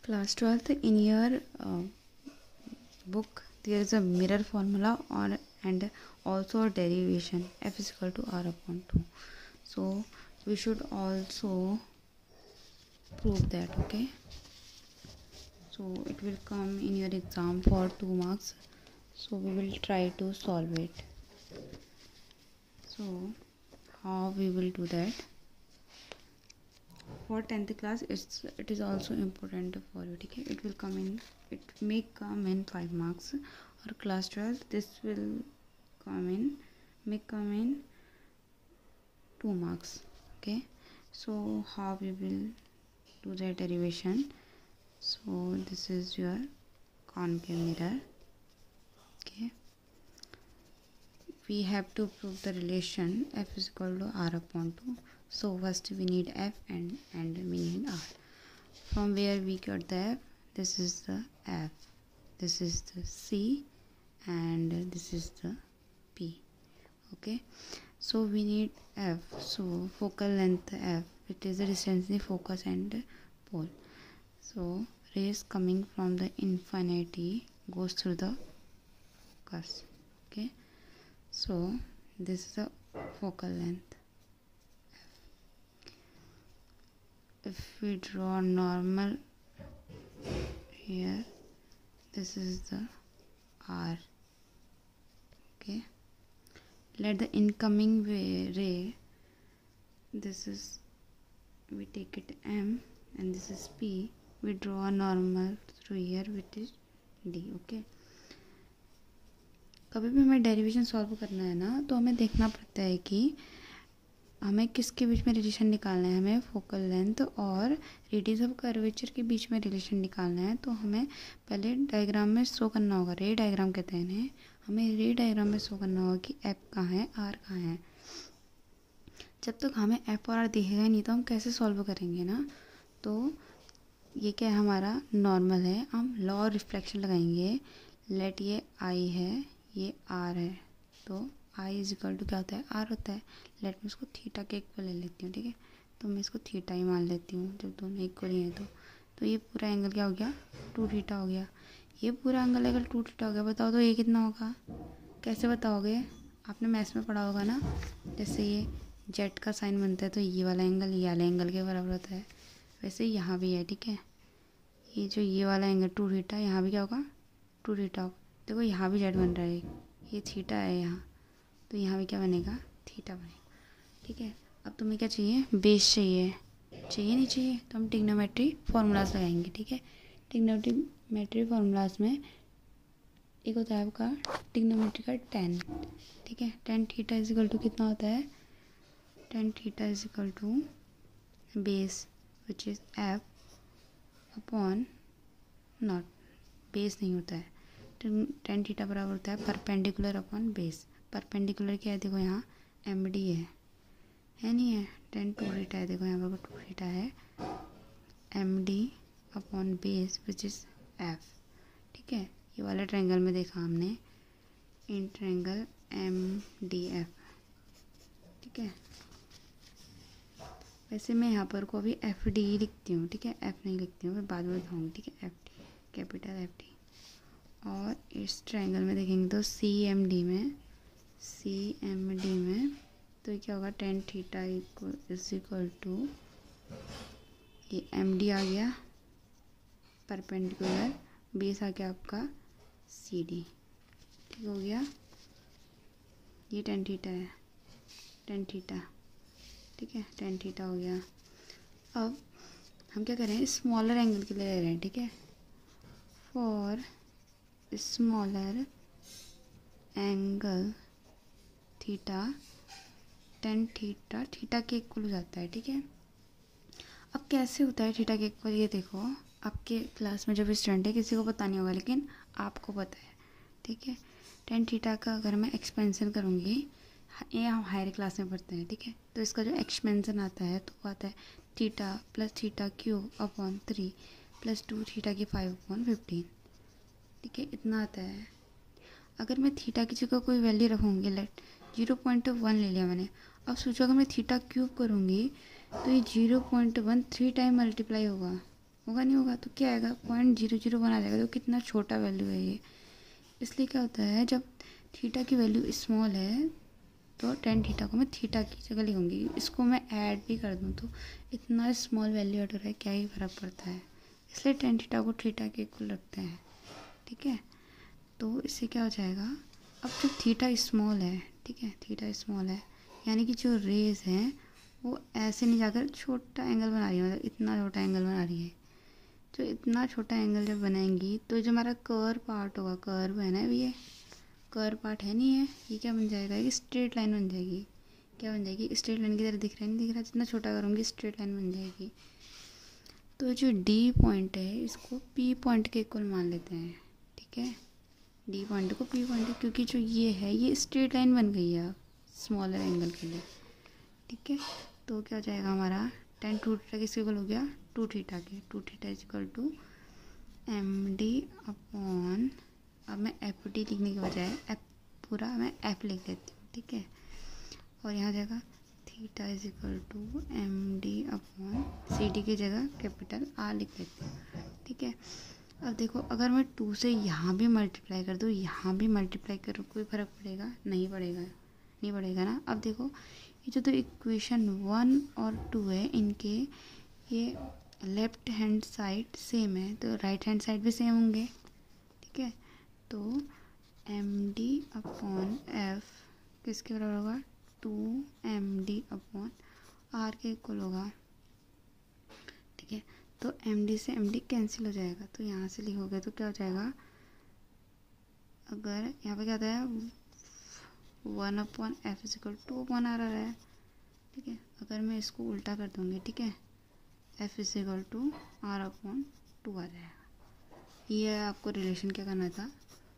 Class 12th, in your book there is a mirror formula and also a derivation f is equal to r upon 2. So we should also prove that. Okay, so it will come in your exam for 2 marks, so we will try to solve it. So how we will do that? For 10th class it is also important for you. Okay, it may come in 5 marks, or class 12 this will may come in 2 marks. Okay, so how we will do the derivation? So this is your concave mirror. Okay, we have to prove the relation f is equal to r upon 2. So first we need f and we need r. From where we got the f? This is the f, this is the c, and this is the p. Okay, so we need f. So focal length f, it is the distance between focus and pole. So rays coming from the infinity goes through the focus. Okay, so this is the focal length. If we draw normal here, this is the r. Okay, let the incoming ray, this is, we take it m, and this is p. We draw a normal through here which is d. Okay, कभी भी हमें derivation solve करना है ना, तो हमें देखना पड़ता है कि हमें किसके बीच में रिलेशन निकालना है. हमें फोकल लेंथ और रेडियस ऑफ कर्वेचर के बीच में रिलेशन निकालना है. तो हमें पहले डायग्राम में शो करना होगा, रे डायग्राम कहते हैं इन्हें. हमें रे डायग्राम में शो करना होगा कि एफ कहाँ है, आर कहाँ है. जब तक हमें एफ और आर दिखेगा नहीं तो हम कैसे सॉल्व करेंगे ना. तो ये क्या है, हमारा नॉर्मल है. हम लॉ ऑफ रिफ्लेक्शन लगाएंगे. लेट ये आई है, ये आर है, तो आई इज इक्वल टू क्या होता है, आर होता है. लेट मैं इसको थीटा के इक्वल ले लेती हूँ. ठीक है, तो मैं इसको थीटा ही मान लेती हूँ जब दोनों इक्वल ही हैं. तो ये पूरा एंगल क्या हो गया, 2 थीटा हो गया. ये पूरा एंगल अगर 2 थीटा हो गया, बताओ तो ये कितना होगा. कैसे बताओगे, आपने मैथ्स में पढ़ा होगा ना. जैसे ये जेट का साइन बनता है तो ये वाला एंगल के बराबर होता है. वैसे यहाँ भी है. ठीक है, ये जो ये वाला एंगल 2 थीटा, यहाँ भी क्या होगा, 2 थीटा होगा. देखो यहाँ भी जेट बन रहा है, ये थीटा है यहाँ, तो यहाँ भी क्या बनेगा, थीटा बनेगा. ठीक है, अब तुम्हें क्या चाहिए, बेस चाहिए नहीं चाहिए, तो हम ट्रिग्नोमेट्री फार्मूलाज लगाएंगे. ठीक है, ट्रिग्नोमेट्री फार्मूलाज में एक होता है आपका ट्रिग्नोमेट्री का tan. ठीक है, tan theta is equal to कितना होता है, tan theta is equal to base which is f upon not, base नहीं होता है. tan थीटा बराबर होता है परपेंडिकुलर अपॉन बेस. परपेंडिकुलर क्या है, देखो यहाँ एम डी है नहीं है. tan 2 थीटा है, देखो यहाँ पर 2 थीटा है, M D upon base which is F. ठीक है, ये वाला ट्रायंगल में देखा हमने, in triangle M D F. ठीक है, वैसे मैं यहाँ पर को अभी एफ डी लिखती हूँ. ठीक है, एफ नहीं लिखती हूँ, मैं बाद में बताऊँगी. ठीक है, F D, capital F D. और इस ट्रायंगल में देखेंगे तो सी एम डी में तो क्या होगा, tan theta is equal to, ये एम डी आ गया परपेंडिकुलर, बेस आ गया आपका सी डी. ठीक हो गया, ये tan थीटा है, tan थीटा. ठीक है, tan थीटा हो गया. अब हम क्या कर रहे हैं, स्मॉलर एंगल के लिए ले रहे हैं. ठीक है, for smaller angle theta, tan theta के इक्वल हो जाता है. ठीक है, अब कैसे होता है थीटा के इक्वल, ये देखो आपके क्लास में जब स्टूडेंट है किसी को पता नहीं होगा, लेकिन आपको पता है. ठीक है, tan थीटा का अगर मैं एक्सपेंशन करूँगी, ये हम हायर क्लास में पढ़ते हैं. ठीक है, तो इसका जो एक्सपेंशन आता है तो वो आता है theta plus theta cube upon 3 plus 2 theta की 5 अपॉन 15. ठीक है, इतना आता है. अगर मैं थीटा की जगह कोई वैल्यू रखूँगी, लेट 0.1 ले लिया मैंने. अब सोचो अगर मैं थीटा क्यूब करूँगी तो ये 0.1 3 टाइम मल्टीप्लाई होगा. होगा नहीं होगा, तो क्या आएगा 0.001 आ जाएगा। तो कितना छोटा वैल्यू है ये। इसलिए क्या होता है, जब थीटा की वैल्यू स्मॉल है तो टेन थीटा को मैं थीटा की जगह लिखूँगी। इसको मैं ऐड भी कर दूँ तो इतना स्मॉल वैल्यू एड हो रहा है, क्या ही फ़र्क पड़ता है। इसलिए टेन थीटा को थीटा के इक्वल रखते हैं, ठीक है। तो इससे क्या हो जाएगा, अब जो थीटा स्मॉल है, ठीक है, थीटा स्मॉल है यानी कि जो रेज हैं वो ऐसे नहीं जाकर छोटा एंगल बना रही है, मतलब इतना छोटा एंगल बना रही है। जो इतना छोटा एंगल जब बनाएंगी तो जो हमारा कर्व पार्ट होगा, कर्व है ना, ये कर्व पार्ट है नहीं है, ये क्या बन जाएगा, ये स्ट्रेट लाइन बन जाएगी। क्या बन जाएगी, स्ट्रेट लाइन की तरह दिख रहा है, नहीं दिख रहा, जितना छोटा करूँगी स्ट्रेट लाइन बन जाएगी। तो जो डी पॉइंट है इसको पी पॉइंट के इक्वल मान लेते हैं, ठीक है। डी पॉइंट को पी पॉइंट, क्योंकि जो ये है ये स्ट्रेट लाइन बन गई है स्मॉलर एंगल के लिए, ठीक है। तो क्या हो जाएगा हमारा टेन टू थीटा किसके इक्वल हो गया, टू थीटा के। Two theta is equal to M D upon, अब मैं एफ डी लिखने के बजाय एफ पूरा मैं एफ लिख देती हूँ, ठीक है। और यहाँ जाएगा theta is equal to M D upon C D की जगह कैपिटल आर लिख देती हूँ, ठीक है। अब देखो अगर मैं 2 से यहाँ भी मल्टीप्लाई कर दूँ, यहाँ भी मल्टीप्लाई करूँ, कोई फ़र्क पड़ेगा, नहीं पड़ेगा, नहीं पड़ेगा ना। अब देखो ये जो तो इक्वेशन 1 और 2 है, इनके ये लेफ्ट हैंड साइड सेम है तो राइट हैंड साइड भी सेम होंगे, ठीक है। तो एम डी अपॉन एफ किसके बराबर होगा, 2md अपॉन आर के इक्वल होगा, ठीक है। तो md से md कैंसिल हो जाएगा, तो यहाँ से लिखोगे तो क्या हो जाएगा, अगर यहाँ पे क्या आता है 1 upon F is equal 2 upon R आ रहा है, ठीक है। अगर मैं इसको उल्टा कर दूँगी, ठीक है, F is equal to R upon 2 आ जाएगा। ये आपको रिलेशन क्या करना था,